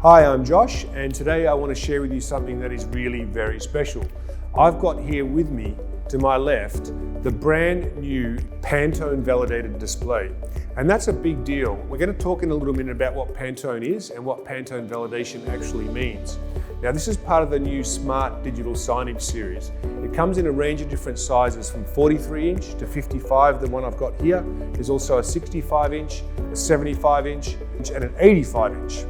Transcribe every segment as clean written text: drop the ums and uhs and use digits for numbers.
Hi, I'm Josh, and today I want to share with you something that is really very special. I've got here with me, to my left, the brand new Pantone validated display. And that's a big deal. We're going to talk in a little minute about what Pantone is and what Pantone validation actually means. Now, this is part of the new Smart Digital Signage series. It comes in a range of different sizes from 43 inch to 55, the one I've got here. There's also a 65 inch, a 75 inch, and an 85 inch.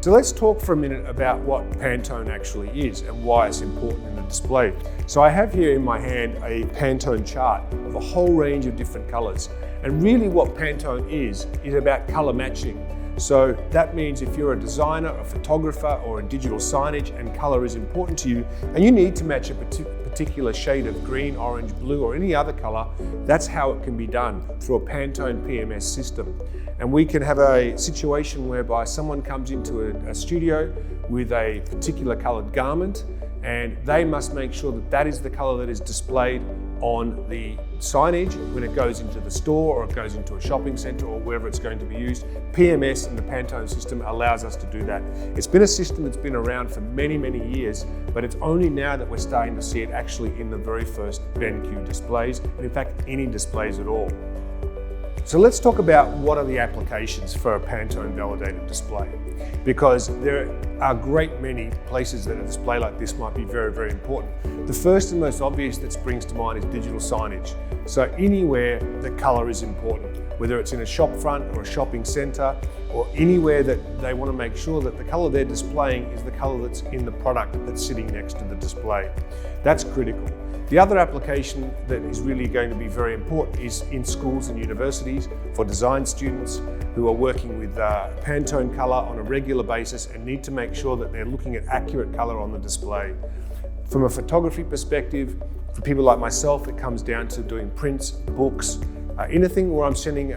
So let's talk for a minute about what Pantone actually is and why it's important in the display. So I have here in my hand a Pantone chart of a whole range of different colors. And really what Pantone is about color matching. So that means if you're a designer, a photographer, or a digital signage and color is important to you, and you need to match a particular shade of green, orange, blue, or any other color, that's how it can be done through a Pantone PMS system. And we can have a situation whereby someone comes into a studio with a particular colored garment, and they must make sure that that is the color that is displayed on the signage when it goes into the store or it goes into a shopping center or wherever it's going to be used. PMS and the Pantone system allows us to do that. It's been a system that's been around for many, many years, but it's only now that we're starting to see it actually in the very first BenQ displays, and in fact, any displays at all. So let's talk about what are the applications for a Pantone validated display, because there are a great many places that a display like this might be very, very important. The first and most obvious that springs to mind is digital signage. So anywhere the color is important, whether it's in a shop front or a shopping center or anywhere that they want to make sure that the color they're displaying is the color that's in the product that's sitting next to the display. That's critical. The other application that is really going to be very important is in schools and universities for design students who are working with Pantone color on a regular basis and need to make sure that they're looking at accurate color on the display. From a photography perspective, for people like myself, it comes down to doing prints, books, anything where I'm sending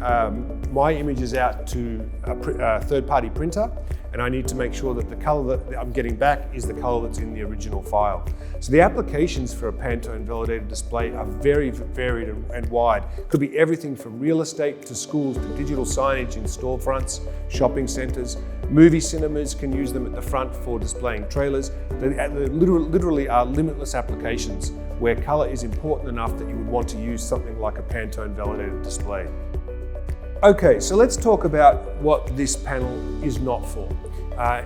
my images out to a third-party printer, and I need to make sure that the color that I'm getting back is the color that's in the original file. So the applications for a Pantone validated display are very varied and wide. It could be everything from real estate to schools to digital signage in storefronts, shopping centers. Movie cinemas can use them at the front for displaying trailers. There literally are limitless applications where color is important enough that you would want to use something like a Pantone validated display. Okay, so let's talk about what this panel is not for.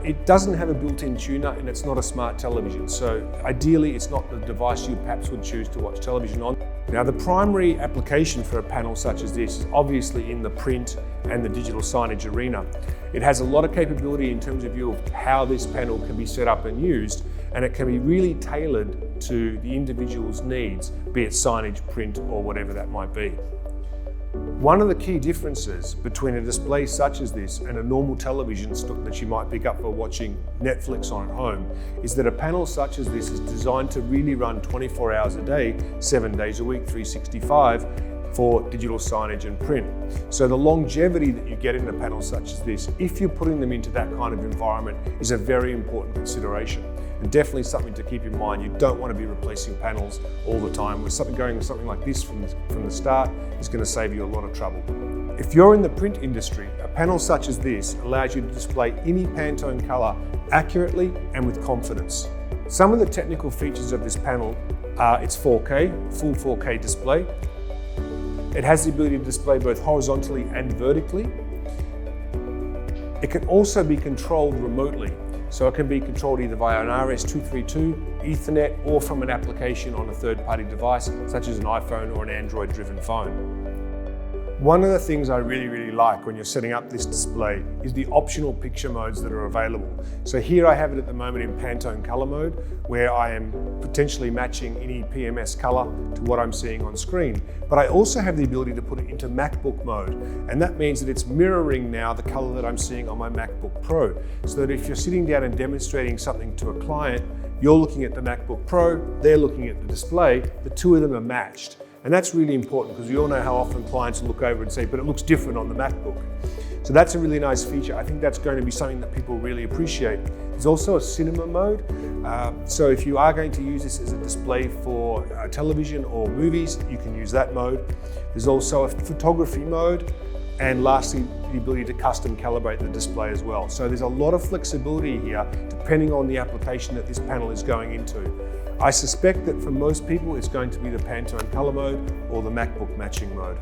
It doesn't have a built-in tuner and it's not a smart television. So ideally, it's not the device you perhaps would choose to watch television on. Now, the primary application for a panel such as this is obviously in the print and the digital signage arena. It has a lot of capability in terms of view of how this panel can be set up and used, and it can be really tailored to the individual's needs, be it signage, print, or whatever that might be. One of the key differences between a display such as this and a normal television that you might pick up for watching Netflix on at home is that a panel such as this is designed to really run 24 hours a day, 7 days a week, 365 for digital signage and print. So the longevity that you get in a panel such as this, if you're putting them into that kind of environment, is a very important consideration. And definitely something to keep in mind. You don't want to be replacing panels all the time. With something like this from the start is going to save you a lot of trouble. If you're in the print industry, a panel such as this allows you to display any Pantone color accurately and with confidence. Some of the technical features of this panel are its 4K, full 4K display. It has the ability to display both horizontally and vertically. It can also be controlled remotely. So it can be controlled either via an RS-232, Ethernet, or from an application on a third-party device, such as an iPhone or an Android-driven phone. One of the things I really like when you're setting up this display is the optional picture modes that are available. So here I have it at the moment in Pantone color mode, where I am potentially matching any PMS color to what I'm seeing on screen. But I also have the ability to put it into Macbook mode, and that means that it's mirroring now the color that I'm seeing on my MacBook Pro, so that if you're sitting down and demonstrating something to a client, you're looking at the MacBook Pro, they're looking at the display, the two of them are matched. And that's really important because we all know how often clients look over and say, but it looks different on the MacBook. So that's a really nice feature. I think that's going to be something that people really appreciate. There's also a cinema mode. So if you are going to use this as a display for television or movies, you can use that mode. There's also a photography mode. And lastly, the ability to custom calibrate the display as well. So there's a lot of flexibility here depending on the application that this panel is going into. I suspect that for most people it's going to be the Pantone color mode or the Macbook matching mode.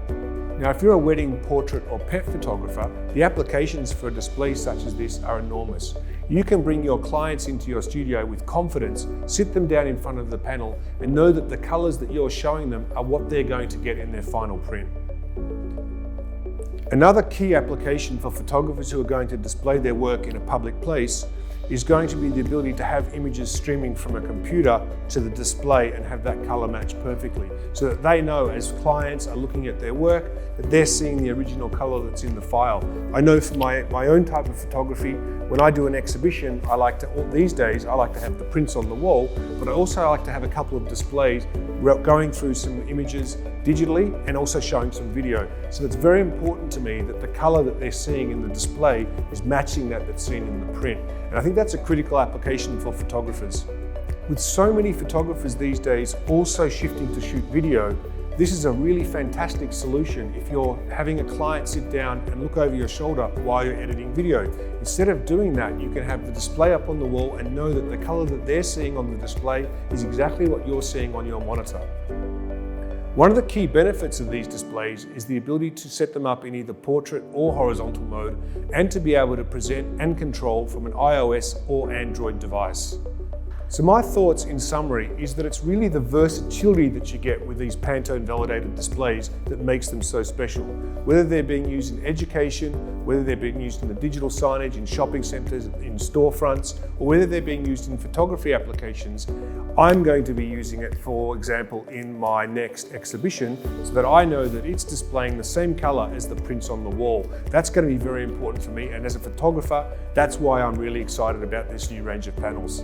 Now if you're a wedding, portrait or pet photographer, the applications for a display such as this are enormous. You can bring your clients into your studio with confidence, sit them down in front of the panel and know that the colors that you're showing them are what they're going to get in their final print. Another key application for photographers who are going to display their work in a public place is going to be the ability to have images streaming from a computer to the display and have that color match perfectly, so that they know as clients are looking at their work that they're seeing the original color that's in the file. I know for my own type of photography, when I do an exhibition, these days I like to have the prints on the wall, but I also like to have a couple of displays going through some images digitally and also showing some video. So it's very important to me that the color that they're seeing in the display is matching that's seen in the print. And I think that's a critical application for photographers. With so many photographers these days also shifting to shoot video, this is a really fantastic solution if you're having a client sit down and look over your shoulder while you're editing video. Instead of doing that, you can have the display up on the wall and know that the color that they're seeing on the display is exactly what you're seeing on your monitor. One of the key benefits of these displays is the ability to set them up in either portrait or horizontal mode and to be able to present and control from an iOS or Android device. So my thoughts in summary is that it's really the versatility that you get with these Pantone validated displays that makes them so special. Whether they're being used in education, whether they're being used in the digital signage, in shopping centres, in storefronts, or whether they're being used in photography applications, I'm going to be using it, for example, in my next exhibition so that I know that it's displaying the same colour as the prints on the wall. That's going to be very important for me, and as a photographer, that's why I'm really excited about this new range of panels.